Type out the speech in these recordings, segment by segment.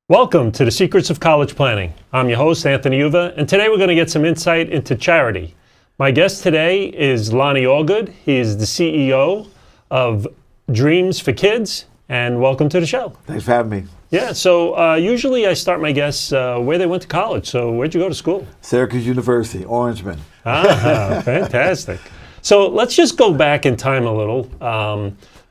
Welcome to the Secrets of College Planning. I'm your host, Anthony Uva, and today we're going to get some insight into charity. My guest today is Lonnie Allgood. He is the CEO of Dreams for Kids, and welcome to the show. Thanks for having me. Yeah, so usually I start my guests where they went to college. So where'd you go to school? Syracuse University, Orangeman. Ah, fantastic. So let's just go back in time a little.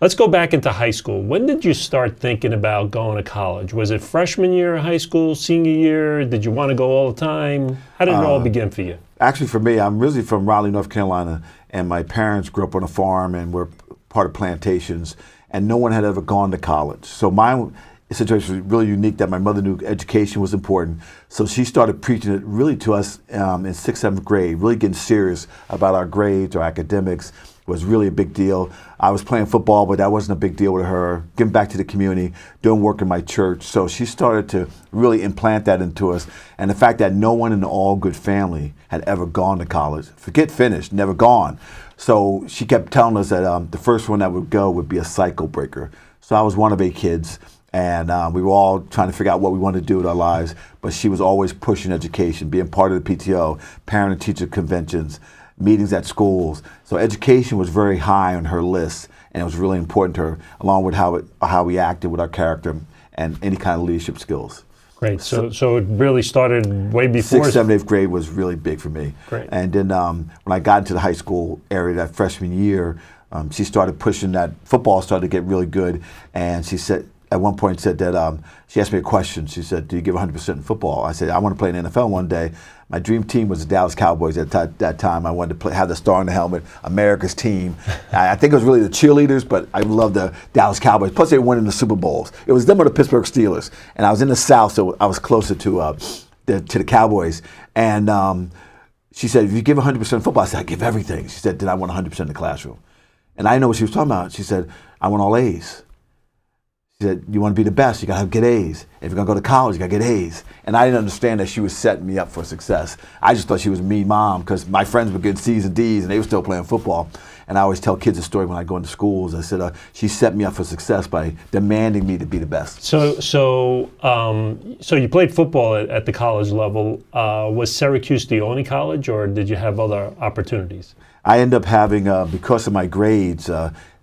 Let's go back into high school. When did you start thinking about going to college? Was it freshman year of high school, senior year? Did you want to go all the time? How did it all begin for you? Actually, for me, I'm originally from Raleigh, North Carolina, and my parents grew up on a farm and were part of plantations, and no one had ever gone to college. So my situation was really unique that my mother knew education was important. So she started preaching it really to us in 6th, 7th grade, really getting serious about our grades, our academics. Was really a big deal. I was playing football, but that wasn't a big deal with her. Giving back to the community, doing work in my church. So she started to really implant that into us. And the fact that no one in the Allgood family had ever gone to college, forget finished, never gone. So she kept telling us that the first one that would go would be a cycle breaker. So I was one of 8 kids, and we were all trying to figure out what we wanted to do with our lives. But she was always pushing education, being part of the PTO, parent and teacher conventions, meetings at schools. So education was very high on her list, and it was really important to her, along with how we acted with our character and any kind of leadership skills. Great. So it really started way before. 6th, 7th, 8th grade was really big for me. Great. And then when I got into the high school area that freshman year, she started pushing that football started to get really good, and she said, at one point said that, she asked me a question. She said, do you give 100% in football? I said, I want to play in the NFL one day. My dream team was the Dallas Cowboys at that time. I wanted to have the star on the helmet, America's team. I think it was really the cheerleaders, but I loved the Dallas Cowboys. Plus, they were winning the Super Bowls. It was them or the Pittsburgh Steelers. And I was in the South, so I was closer to the Cowboys. And she said, if you give 100% in football, I said, I give everything. She said, then I want 100% in the classroom. And I didn't know what she was talking about. She said, I want all A's. She said, you want to be the best, you got to get A's. If you're going to go to college, you got to get A's. And I didn't understand that she was setting me up for success. I just thought she was a mean mom because my friends were getting C's and D's and they were still playing football. And I always tell kids a story when I go into schools. I said, she set me up for success by demanding me to be the best. So you played football at the college level. Was Syracuse the only college, or did you have other opportunities? I ended up having, because of my grades,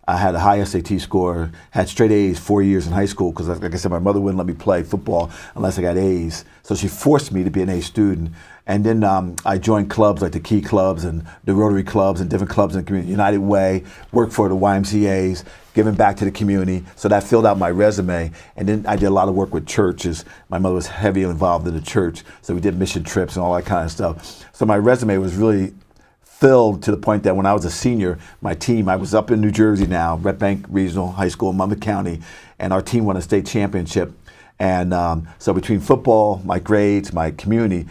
I had a high SAT score, had straight A's 4 years in high school because, like I said, my mother wouldn't let me play football unless I got A's. So she forced me to be an A student. And then I joined clubs like the Key Clubs and the Rotary Clubs and different clubs in the community. United Way, worked for the YMCAs, giving back to the community. So that filled out my resume. And then I did a lot of work with churches. My mother was heavily involved in the church, so we did mission trips and all that kind of stuff. So my resume was really filled to the point that when I was a senior, my team, I was up in New Jersey now, Red Bank Regional High School in Monmouth County, and our team won a state championship. And so between football, my grades, my community,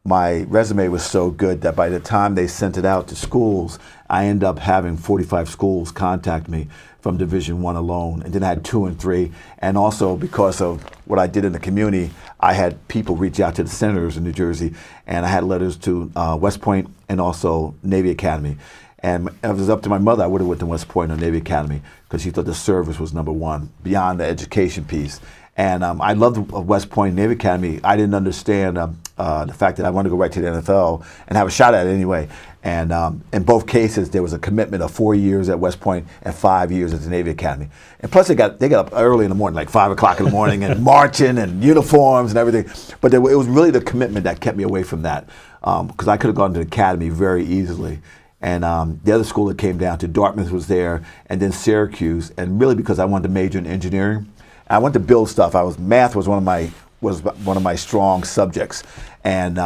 my resume was so good that by the time they sent it out to schools, I ended up having 45 schools contact me from Division I alone, and then I had 2 and 3. And also because of what I did in the community, I had people reach out to the senators in New Jersey, and I had letters to West Point and also Navy Academy. And if it was up to my mother, I would have went to West Point or Navy Academy because she thought the service was #1 beyond the education piece. And I loved West Point Navy Academy. I didn't understand the fact that I wanted to go right to the NFL and have a shot at it anyway. And in both cases, there was a commitment of 4 years at West Point and 5 years at the Navy Academy. And plus, they got up early in the morning, like 5 o'clock in the morning, and marching and uniforms and everything. But it was really the commitment that kept me away from that, because I could have gone to the academy very easily. And the other school that came down to, Dartmouth was there, and then Syracuse. And really because I wanted to major in engineering. I wanted to build stuff. Math was one of my strong subjects, and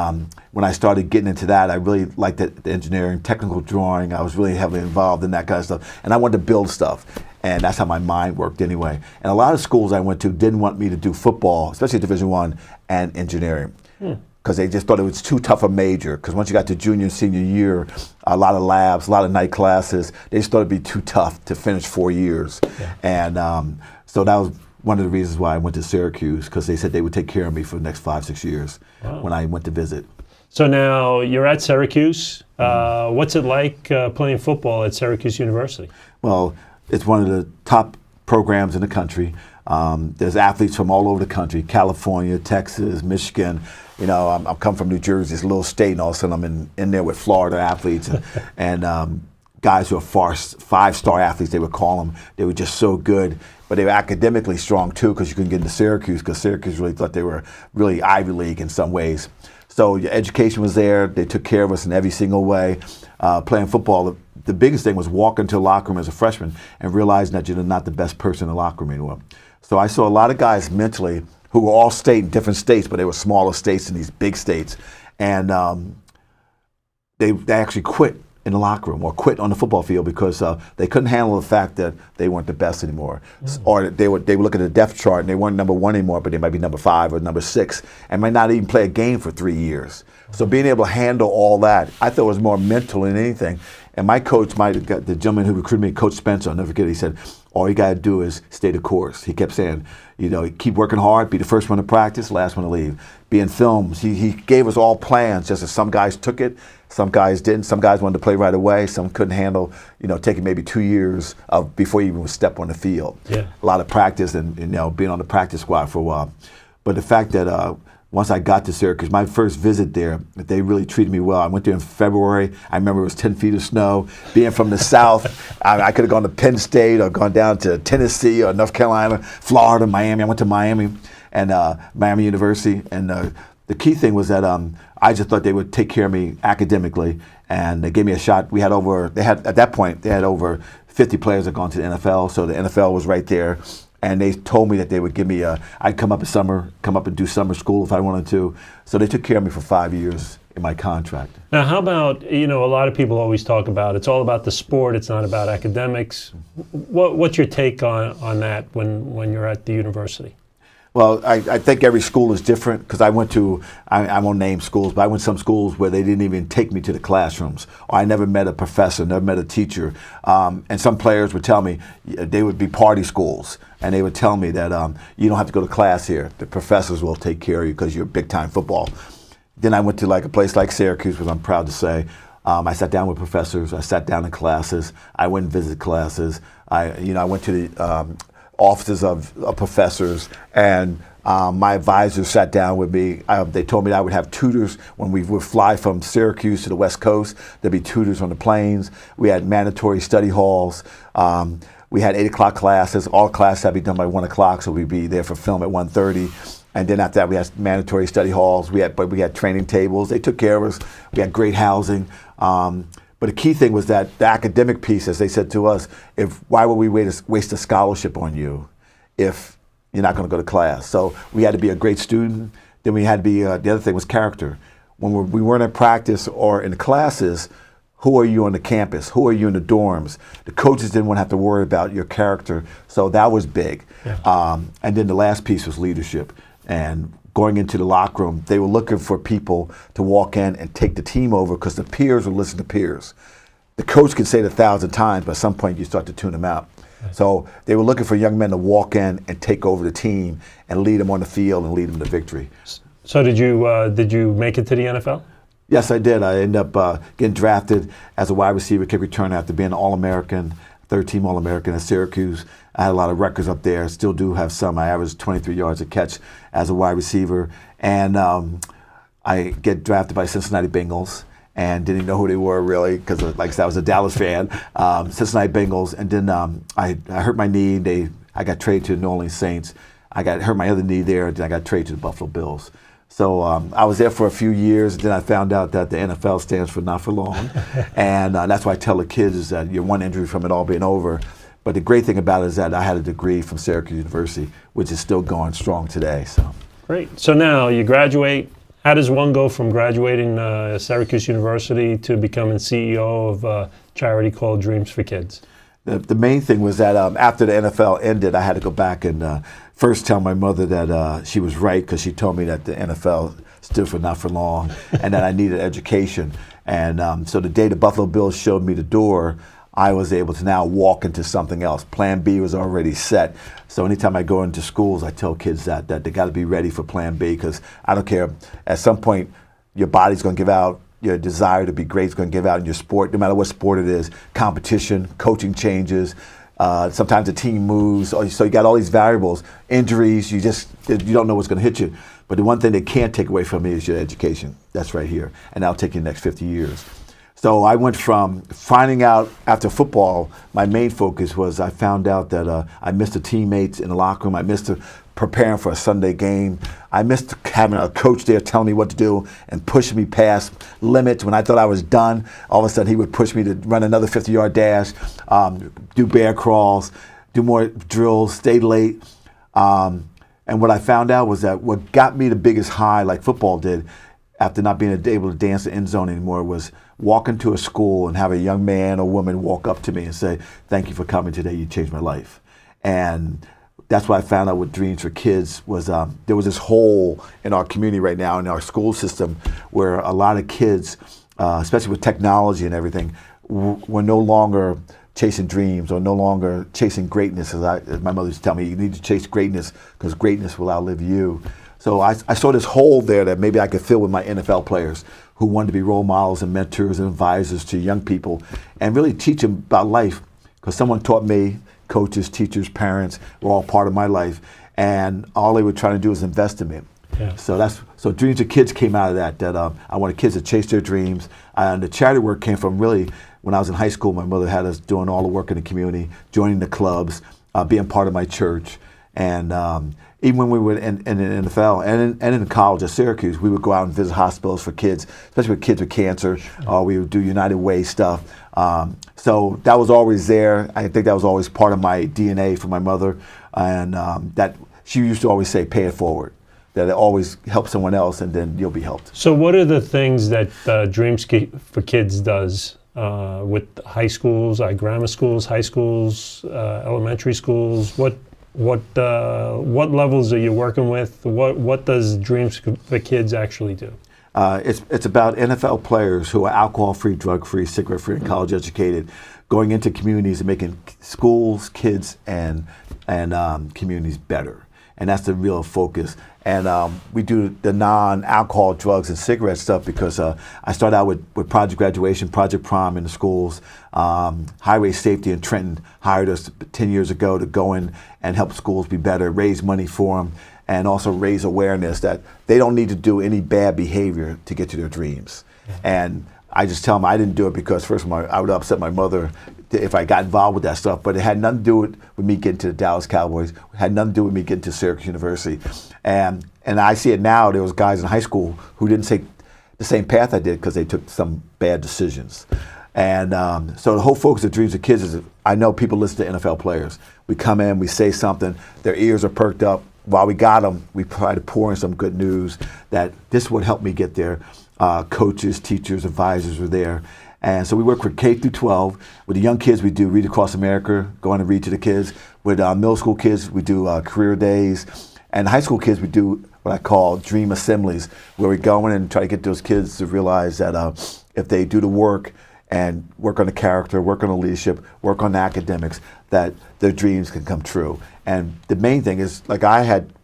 when I started getting into that, I really liked the engineering, technical drawing. I was really heavily involved in that kind of stuff, and I wanted to build stuff, and that's how my mind worked anyway. And a lot of schools I went to didn't want me to do football, especially Division I and engineering. Because they just thought it was too tough a major. Because once you got to junior and senior year, a lot of labs, a lot of night classes, they just thought it'd be too tough to finish 4 years. Yeah. And so that was one of the reasons why I went to Syracuse, because they said they would take care of me for the next 5-6 years. Wow. When I went to visit. So now you're at Syracuse. What's it like playing football at Syracuse University? Well, it's one of the top programs in the country. There's athletes from all over the country, California, Texas, Michigan. You know, I'm come from New Jersey, this little state, and all of a sudden I'm in there with Florida athletes and guys who are five-star athletes, they would call them. They were just so good, but they were academically strong too, because you couldn't get into Syracuse, because Syracuse really thought they were really Ivy League in some ways. So your education was there. They took care of us in every single way. Playing football, the biggest thing was walking into the locker room as a freshman and realizing that you're not the best person in the locker room anymore. So I saw a lot of guys mentally who were all in different states, but they were smaller states in these big states, and they actually quit in the locker room or quit on the football field because they couldn't handle the fact that they weren't the best anymore. Or they would look at the depth chart and they weren't number 1 anymore, but they might be number 5 or number 6 and might not even play a game for 3 years. So being able to handle all that, I thought was more mental than anything. And my coach, the gentleman who recruited me, Coach Spencer, I'll never forget, he said, all you got to do is stay the course. He kept saying, you know, keep working hard, be the first one to practice, last one to leave. Be in films. He gave us all plans, just as some guys took it, some guys didn't. Some guys wanted to play right away. Some couldn't handle, you know, taking maybe 2 years before you even would step on the field. Yeah. A lot of practice and, you know, being on the practice squad for a while. But the fact that once I got to Syracuse, my first visit there, they really treated me well. I went there in February. I remember it was 10 feet of snow. Being from the South, I could have gone to Penn State or gone down to Tennessee or North Carolina, Florida, Miami. I went to Miami and Miami University. And the key thing was that I just thought they would take care of me academically, and they gave me a shot. At that point, they had over 50 players that had gone to the NFL, so the NFL was right there. And they told me that they would give me I'd come up and do summer school if I wanted to. So they took care of me for 5 years in my contract. Now, how about, you know, a lot of people always talk about it's all about the sport, it's not about academics. What's your take on that when you're at the university? Well, I think every school is different, because I won't name schools, but I went to some schools where they didn't even take me to the classrooms. Or I never met a professor, never met a teacher. And some players would tell me, they would be party schools, and they would tell me that you don't have to go to class here. The professors will take care of you because you're big-time football. Then I went to like a place like Syracuse, which I'm proud to say. I sat down with professors. I sat down in classes. I went and visited classes. I went to the offices of professors, and my advisors sat down with me. They told me that I would have tutors when we would fly from Syracuse to the West Coast. There'd be tutors on the planes. We had mandatory study halls. We had 8 o'clock classes. All classes had to be done by 1 o'clock, so we'd be there for film at 1:30. And then after that, we had mandatory study halls. We had training tables. They took care of us. We had great housing. But the key thing was that the academic piece, as they said to us, why would we waste a scholarship on you if you're not going to go to class? So we had to be a great student. Then we had to be, the other thing was character. When we weren't in practice or in the classes, who are you on the campus? Who are you in the dorms? The coaches didn't want to have to worry about your character. So that was big. Yeah. And then the last piece was leadership. And going into the locker room, they were looking for people to walk in and take the team over, because the peers would listen to peers. The coach could say it 1,000 times, but at some point you start to tune them out. Right. So they were looking for young men to walk in and take over the team and lead them on the field and lead them to victory. So did you make it to the NFL? Yes, I did. I ended up getting drafted as a wide receiver, kick returner, after being an All-American, third-team All-American at Syracuse. I had a lot of records up there. Still do have some. I averaged 23 yards a catch as a wide receiver. And I get drafted by Cincinnati Bengals and didn't even know who they were really, because like I said, I was a Dallas fan. Cincinnati Bengals. And then I hurt my knee. I got traded to the New Orleans Saints. I hurt my other knee there. Then I got traded to the Buffalo Bills. So I was there for a few years. Then I found out that the NFL stands for not for long. And that's why I tell the kids is that you're one injury from it all being over. But the great thing about it is that I had a degree from Syracuse University, which is still going strong today. So great. So now you graduate. How does one go from graduating Syracuse University to becoming CEO of a charity called Dreams for Kids? The main thing was that after the NFL ended, I had to go back and first tell my mother that she was right, because she told me that the NFL stood for not for long and that I needed education. And so the day the Buffalo Bills showed me the door, I was able to now walk into something else. Plan B was already set. So anytime I go into schools, I tell kids that they got to be ready for Plan B, because I don't care. At some point, your body's going to give out. Your desire to be great is going to give out in your sport, no matter what sport it is. Competition, coaching changes. Sometimes the team moves, so you got all these variables, injuries. You don't know what's going to hit you. But the one thing they can't take away from me is your education. That's right here, and that'll take you the next 50 years. So I went from finding out after football, my main focus was I found out that I missed the teammates in the locker room. I missed preparing for a Sunday game. I missed having a coach there telling me what to do and pushing me past limits. When I thought I was done, all of a sudden he would push me to run another 50-yard dash, do bear crawls, do more drills, stay late. And what I found out was that what got me the biggest high, like football did, after not being able to dance the end zone anymore, was walk into a school and have a young man or woman walk up to me and say, "Thank you for coming today, you changed my life." And that's what I found out with Dreams for Kids was there was this hole in our community right now, in our school system, where a lot of kids, especially with technology and everything, were no longer chasing dreams or no longer chasing greatness. As my mother used to tell me, you need to chase greatness because greatness will outlive you. So I saw this hole there that maybe I could fill with my NFL players who wanted to be role models and mentors and advisors to young people and really teach them about life, because someone taught me. Coaches, teachers, parents were all part of my life, and all they were trying to do was invest in me. Yeah. So Dreams for Kids came out of that I wanted kids to chase their dreams. And the charity work came from really when I was in high school. My mother had us doing all the work in the community, joining the clubs, being part of my church, and even when we were in the NFL and in college at Syracuse, we would go out and visit hospitals for kids, especially with kids with cancer. We would do United Way stuff. So that was always there. I think that was always part of my DNA from my mother, and that she used to always say, "Pay it forward." That it always help someone else, and then you'll be helped. So, what are the things that Dreams for Kids does with high schools, grammar schools, high schools, elementary schools? What levels are you working with? What does Dreams for Kids actually do? It's about NFL players who are alcohol-free, drug-free, cigarette-free, and college-educated, going into communities and making schools, kids, and communities better. And that's the real focus. And we do the non-alcohol, drugs, and cigarette stuff because I started out with Project Graduation, Project Prom in the schools. Highway Safety in Trenton hired us 10 years ago to go in and help schools be better, raise money for them, and also raise awareness that they don't need to do any bad behavior to get to their dreams. Yeah. And I just tell them I didn't do it because, first of all, I would upset my mother if I got involved with that stuff, but it had nothing to do with me getting to the Dallas Cowboys. It had nothing to do with me getting to Syracuse University. And I see it now. There was guys in high school who didn't take the same path I did because they took some bad decisions. And so the whole focus of Dreams of Kids is, I know people listen to NFL players. We come in, we say something, their ears are perked up. While we got them, we try to pour in some good news that this would help me get there. Coaches, teachers, advisors were there. And so we work with K through 12. With the young kids, we do Read Across America, go on and read to the kids. With middle school kids, we do career days. And high school kids, we do what I call dream assemblies, where we go in and try to get those kids to realize that if they do the work and work on the character, work on the leadership, work on the academics, that their dreams can come true. And the main thing is, like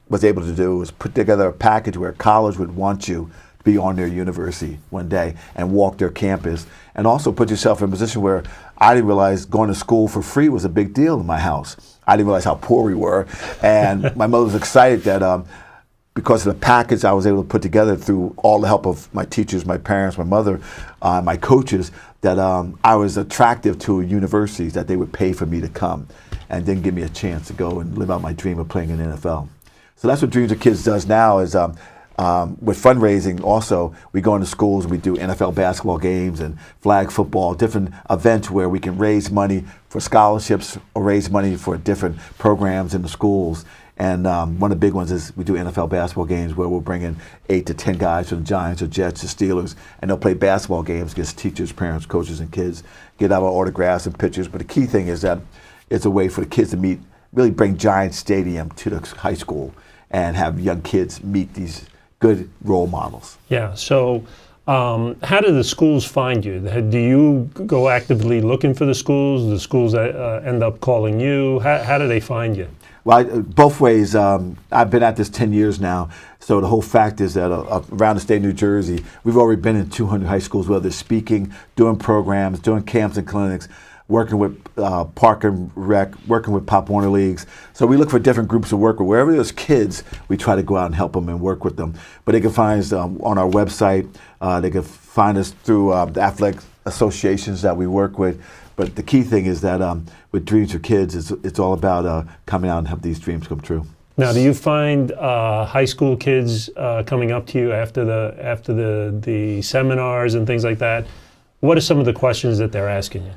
was able to do, was put together a package where college would want you to be on their university one day and walk their campus, and also put yourself in a position where I didn't realize going to school for free was a big deal in my house. I didn't realize how poor we were, and my mother was excited that because of the package I was able to put together through all the help of my teachers, my parents, my mother, my coaches, that I was attractive to universities, that they would pay for me to come and then give me a chance to go and live out my dream of playing in the NFL. So that's what Dreams of Kids does now is with fundraising also, we go into schools and we do NFL basketball games and flag football, different events where we can raise money for scholarships or raise money for different programs in the schools. And one of the big ones is we do NFL basketball games where we'll bring in 8 to 10 guys from the Giants or Jets or Steelers, and they'll play basketball games against teachers, parents, coaches, and kids, get out our autographs and pictures. But the key thing is that it's a way for the kids to really bring Giant Stadium to the high school and have young kids meet these good role models. Yeah, so how do the schools find you? Do you go actively looking for the schools that end up calling you? How do they find you? Well, both ways. I've been at this 10 years now, so the whole fact is that around the state of New Jersey, we've already been in 200 high schools, whether it's speaking, doing programs, doing camps and clinics, working with Park and Rec, working with Pop Warner Leagues. So we look for different groups to work with. Wherever there's kids, we try to go out and help them and work with them. But they can find us on our website. They can find us through the athletic associations that we work with. But the key thing is that with Dreams for Kids, it's all about coming out and help these dreams come true. Now, do you find high school kids coming up to you after the seminars and things like that? What are some of the questions that they're asking you?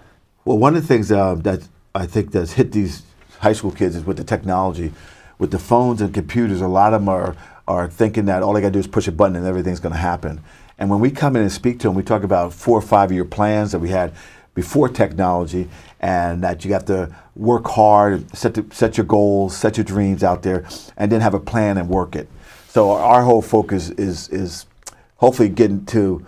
Well, one of the things that I think that's hit these high school kids is with the technology, with the phones and computers. A lot of them are thinking that all they got to do is push a button and everything's going to happen. And when we come in and speak to them, we talk about 4 or 5 year plans that we had before technology, and that you have to work hard, set your goals, set your dreams out there, and then have a plan and work it. So our whole focus is hopefully getting to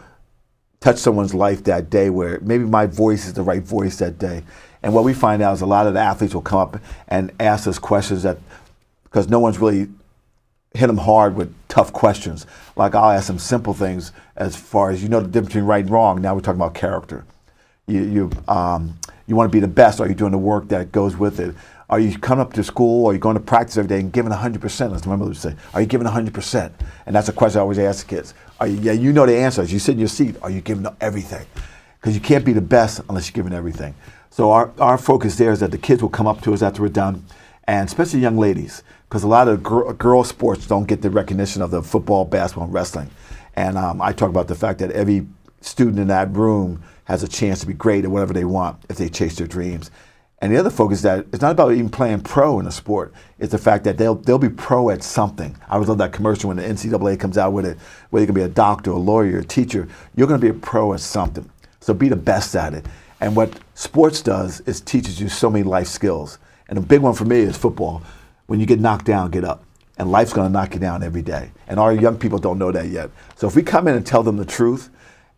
touch someone's life that day where maybe my voice is the right voice that day. And what we find out is a lot of the athletes will come up and ask us questions that, because no one's really hit them hard with tough questions. Like I'll ask them simple things as far as, the difference between right and wrong. Now we're talking about character. You want to be the best. Are you doing the work that goes with it? Are you coming up to school? Are you going to practice every day and giving 100%? As my mother would say, are you giving 100%? And that's a question I always ask the kids. You know the answer. As you sit in your seat, are you giving everything? Because you can't be the best unless you're giving everything. So our focus there is that the kids will come up to us after we're done, and especially young ladies, because a lot of girl sports don't get the recognition of the football, basketball, and wrestling. And I talk about the fact that every student in that room has a chance to be great at whatever they want if they chase their dreams. And the other focus is that it's not about even playing pro in a sport. It's the fact that they'll be pro at something. I always love that commercial when the NCAA comes out with it, whether you can be a doctor, a lawyer, a teacher, you're going to be a pro at something. So be the best at it. And what sports does is teaches you so many life skills. And a big one for me is football. When you get knocked down, get up. And life's going to knock you down every day. And our young people don't know that yet. So if we come in and tell them the truth,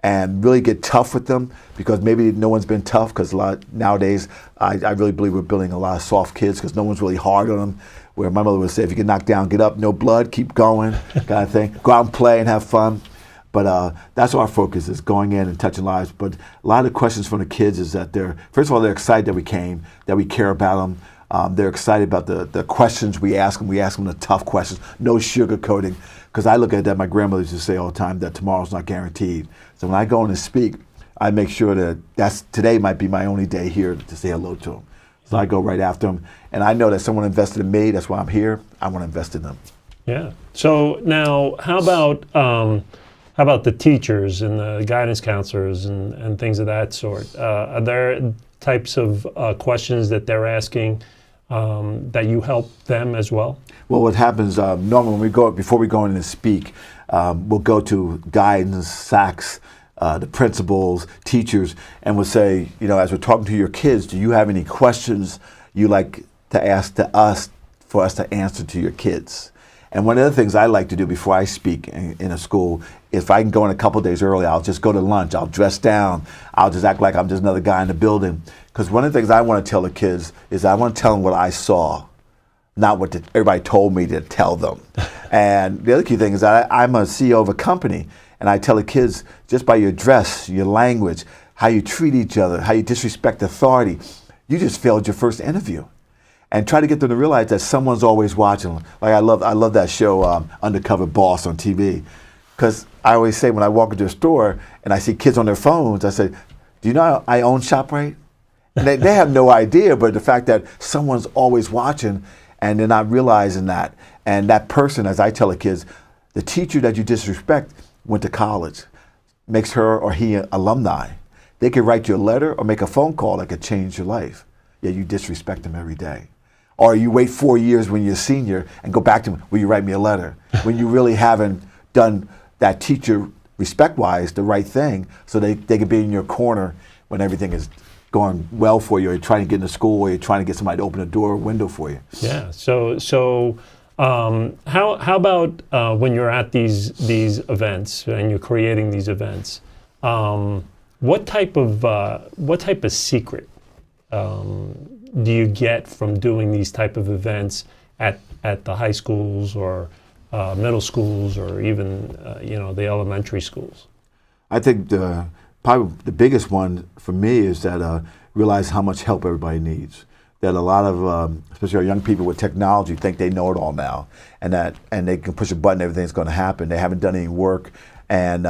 and really get tough with them, because maybe no one's been tough, because nowadays I really believe we're building a lot of soft kids because no one's really hard on them. Where my mother would say, if you get knocked down, get up, no blood, keep going, kind of thing. Go out and play and have fun. But that's our focus, is going in and touching lives. But a lot of the questions from the kids is that first of all, they're excited that we came, that we care about them. They're excited about the questions we ask them. We ask them the tough questions, no sugarcoating. Because I look at that, my grandmother used to say all the time that tomorrow's not guaranteed. So when I go in and speak, I make sure that today might be my only day here to say hello to them. So I go right after them. And I know that someone invested in me, that's why I'm here. I want to invest in them. Yeah. So now, how about the teachers and the guidance counselors and things of that sort? Are there types of questions that they're asking that you help them as well? Well, what happens normally before we go in and speak, we'll go to guidance, SACs, the principals, teachers, and we'll say, as we're talking to your kids, do you have any questions you like to ask to us for us to answer to your kids? And one of the things I like to do before I speak in a school, if I can go in a couple days early, I'll just go to lunch, I'll dress down, I'll just act like I'm just another guy in the building. Because one of the things I want to tell the kids is I want to tell them what I saw, not what everybody told me to tell them. And the other key thing is that I'm a CEO of a company, and I tell the kids, just by your dress, your language, how you treat each other, how you disrespect authority, you just failed your first interview. And try to get them to realize that someone's always watching them. Like I love that show, Undercover Boss on TV. Because I always say when I walk into a store and I see kids on their phones, I say, do you know I own ShopRite? And they have no idea, but the fact that someone's always watching and they're not realizing that. And that person, as I tell the kids, the teacher that you disrespect went to college, makes her or he an alumni. They could write you a letter or make a phone call that could change your life. Yet you disrespect them every day. Or you wait 4 years when you're a senior and go back to them, will you write me a letter? When you really haven't done that teacher respect-wise the right thing, so they can be in your corner when everything is going well for you, or you're trying to get into school, or you're trying to get somebody to open a door or window for you. Yeah. So how about when you're at these events and you're creating these events? What type of secret do you get from doing these type of events at the high schools or middle schools or even the elementary schools? I think probably the biggest one for me is that realize how much help everybody needs. That a lot of, especially our young people with technology, think they know it all now, and they can push a button, everything's going to happen. They haven't done any work, and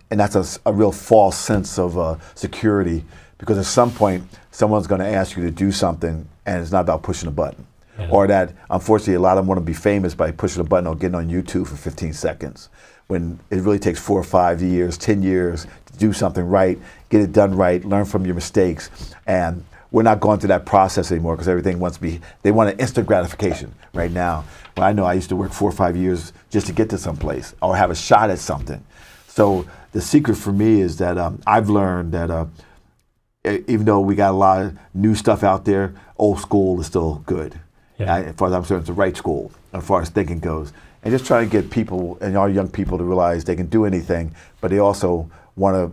that's a real false sense of security, because at some point someone's going to ask you to do something, and it's not about pushing a button. Yeah. Or that, unfortunately, a lot of them want to be famous by pushing a button or getting on YouTube for 15 seconds, when it really takes 4 or 5 years, 10 years to do something right, get it done right, learn from your mistakes. And we're not going through that process anymore, because everything wants to be, they want an instant gratification right now. Well, I know I used to work 4 or 5 years just to get to some place or have a shot at something. So the secret for me is that I've learned that even though we got a lot of new stuff out there, old school is still good. Yeah. As far as I'm concerned, it's the right school as far as thinking goes. And just trying to get people and our young people to realize they can do anything, but they also want to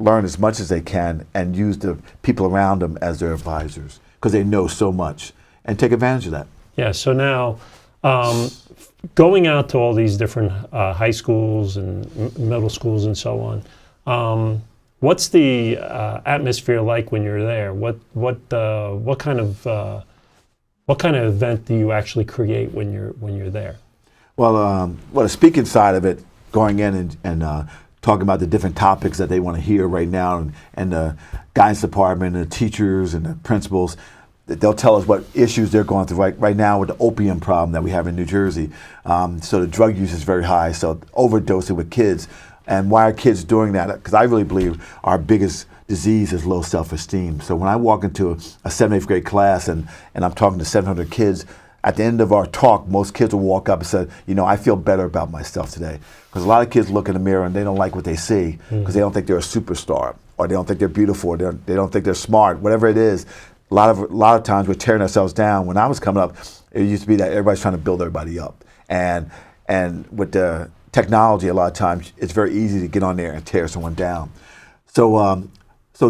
learn as much as they can and use the people around them as their advisors, because they know so much, and take advantage of that. Yeah, so now going out to all these different high schools and middle schools and so on, what's the atmosphere like when you're there? What kind of event do you actually create when you're there? Well, the speaking side of it, going in and talking about the different topics that they want to hear right now, and the guidance department and the teachers and the principals, they'll tell us what issues they're going through right now with the opium problem that we have in New Jersey. So the drug use is very high, so overdosing with kids. And why are kids doing that? Because I really believe our biggest disease is low self-esteem. So when I walk into a 7th, 8th grade class and I'm talking to 700 kids, at the end of our talk, most kids will walk up and say, I feel better about myself today. Because a lot of kids look in the mirror and they don't like what they see, because they don't think they're a superstar, or they don't think they're beautiful, or they don't think they're smart, whatever it is. A lot of times we're tearing ourselves down. When I was coming up, it used to be that everybody's trying to build everybody up. And with the technology, a lot of times it's very easy to get on there and tear someone down. So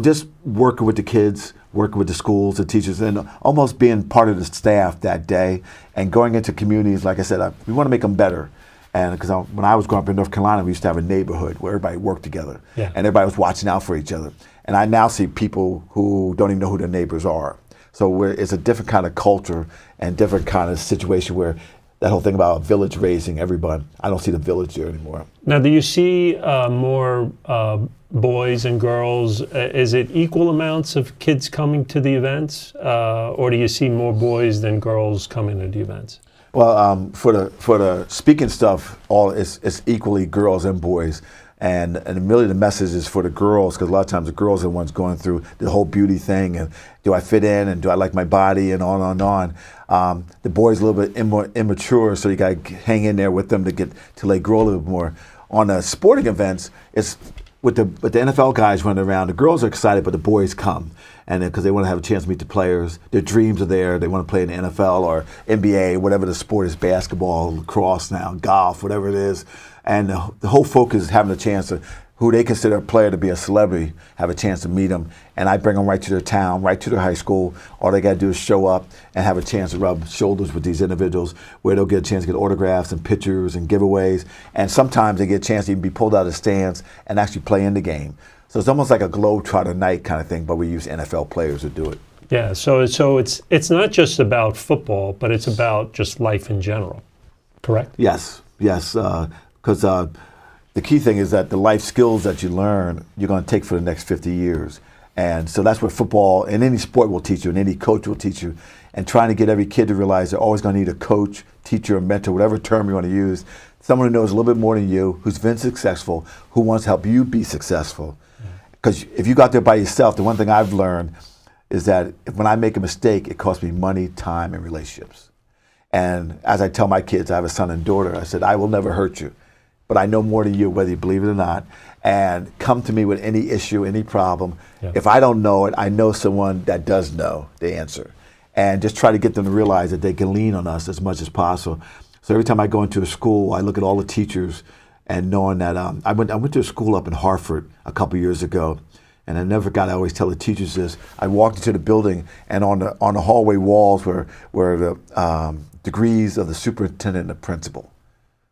just working with the kids, working with the schools, the teachers, and almost being part of the staff that day, and going into communities, like I said, we want to make them better. And because when I was growing up in North Carolina, we used to have a neighborhood where everybody worked together, and everybody was watching out for each other. And I now see people who don't even know who their neighbors are. So it's a different kind of culture and different kind of situation where that whole thing about village raising everyone, I don't see the village there anymore. Now, do you see more boys and girls? Is it equal amounts of kids coming to the events, or do you see more boys than girls coming to the events? Well, for the speaking stuff, it's equally girls and boys. And really the message is for the girls, because a lot of times the girls are the ones going through the whole beauty thing, and do I fit in, and do I like my body, and on and on. The boys a little bit immature, so you got to hang in there with them till they grow a little bit more. On the sporting events, it's with the NFL guys running around. The girls are excited, but the boys come, and because they want to have a chance to meet the players. Their dreams are there. They want to play in the NFL or NBA, whatever the sport is, basketball, lacrosse now, golf, whatever it is. And the whole focus is having a chance to, who they consider a player to be a celebrity, have a chance to meet them. And I bring them right to their town, right to their high school. All they got to do is show up and have a chance to rub shoulders with these individuals, where they'll get a chance to get autographs and pictures and giveaways. And sometimes they get a chance to even be pulled out of the stands and actually play in the game. So it's almost like a globetrotter night kind of thing, but we use NFL players to do it. Yeah, so it's not just about football, but it's about just life in general, correct? Yes. Because the key thing is that the life skills that you learn, you're going to take for the next 50 years. And so that's what football and any sport will teach you, and any coach will teach you. And trying to get every kid to realize they're always going to need a coach, teacher, or mentor, whatever term you want to use, someone who knows a little bit more than you, who's been successful, who wants to help you be successful. Because if you got there by yourself, the one thing I've learned is that when I make a mistake, it costs me money, time, and relationships. And as I tell my kids, I have a son and daughter, I said, I will never hurt you, but I know more than you, whether you believe it or not. And come to me with any issue, any problem. Yeah. If I don't know it, I know someone that does know the answer. And just try to get them to realize that they can lean on us as much as possible. So every time I go into a school, I look at all the teachers, and knowing that I went to a school up in Hartford a couple years ago, and I never forgot, I always tell the teachers this. I walked into the building, and on the hallway walls were the degrees of the superintendent and the principal,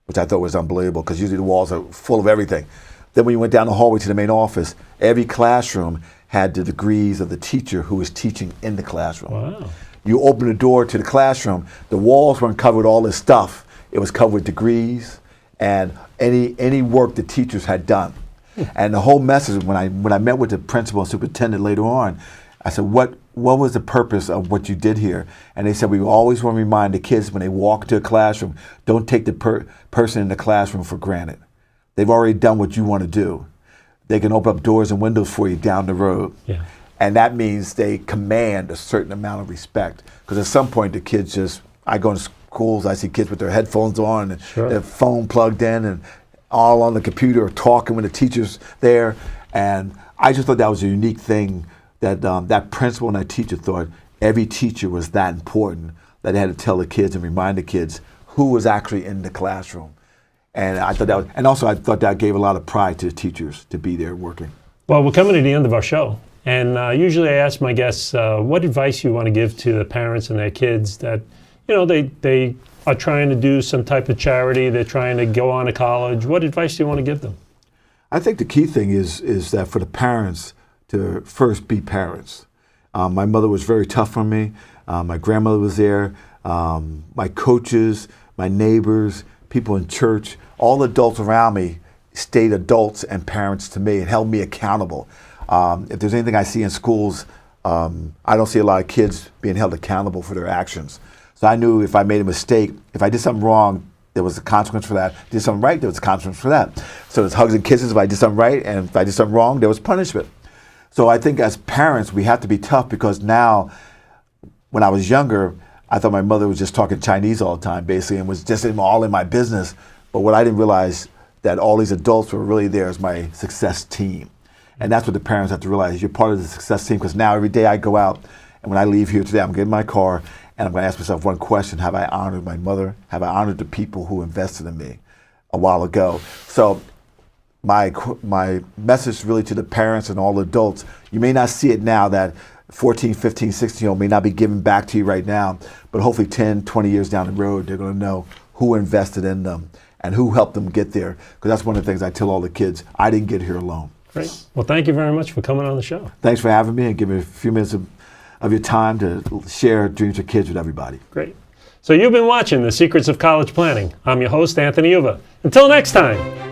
which I thought was unbelievable, because usually the walls are full of everything. Then when you went down the hallway to the main office, every classroom had the degrees of the teacher who was teaching in the classroom. Wow. You open the door to the classroom, the walls weren't covered with all this stuff. It was covered with degrees and any work the teachers had done. And the whole message, when I met with the principal and superintendent later on, I said, what was the purpose of what you did here? And they said, we always want to remind the kids when they walk to a classroom, don't take the person in the classroom for granted. They've already done what you want to do. They can open up doors and windows for you down the road. Yeah. And that means they command a certain amount of respect. Because at some point, the kids just, I go into schools, I see kids with their headphones on and Sure. their phone plugged in and all on the computer or talking when the teacher's there. And I just thought that was a unique thing that that principal and that teacher thought every teacher was that important that they had to tell the kids and remind the kids who was actually in the classroom. And I thought that was, and also I thought that gave a lot of pride to the teachers to be there working. Well, we're coming to the end of our show. And usually I ask my guests what advice you want to give to the parents and their kids that, you know, they are trying to do some type of charity, they're trying to go on to college. What advice do you want to give them? I think the key thing is that for the parents to first be parents. My mother was very tough on me. My grandmother was there. My coaches, my neighbors, people in church, all adults around me stayed adults and parents to me and held me accountable. If there's anything I see in schools, I don't see a lot of kids being held accountable for their actions. So I knew if I made a mistake, if I did something wrong, there was a consequence for that. If I did something right, there was a consequence for that. So it's hugs and kisses if I did something right, and if I did something wrong, there was punishment. So I think as parents, we have to be tough because now, when I was younger, I thought my mother was just talking Chinese all the time, basically, and was just all in my business. But what I didn't realize, that all these adults were really there as my success team. And that's what the parents have to realize. You're part of the success team, because now every day I go out, and when I leave here today, I'm getting in my car, and I'm going to ask myself one question: have I honored my mother? Have I honored the people who invested in me a while ago? So my message really to the parents and all adults, you may not see it now that 14, 15, 16-year-old may not be giving back to you right now, but hopefully 10, 20 years down the road, they're going to know who invested in them and who helped them get there. Because that's one of the things I tell all the kids, I didn't get here alone. Great. Well, thank you very much for coming on the show. Thanks for having me and giving me a few minutes of your time to share Dreams for Kids with everybody. Great. So you've been watching The Secrets of College Planning. I'm your host, Anthony Uva. Until next time.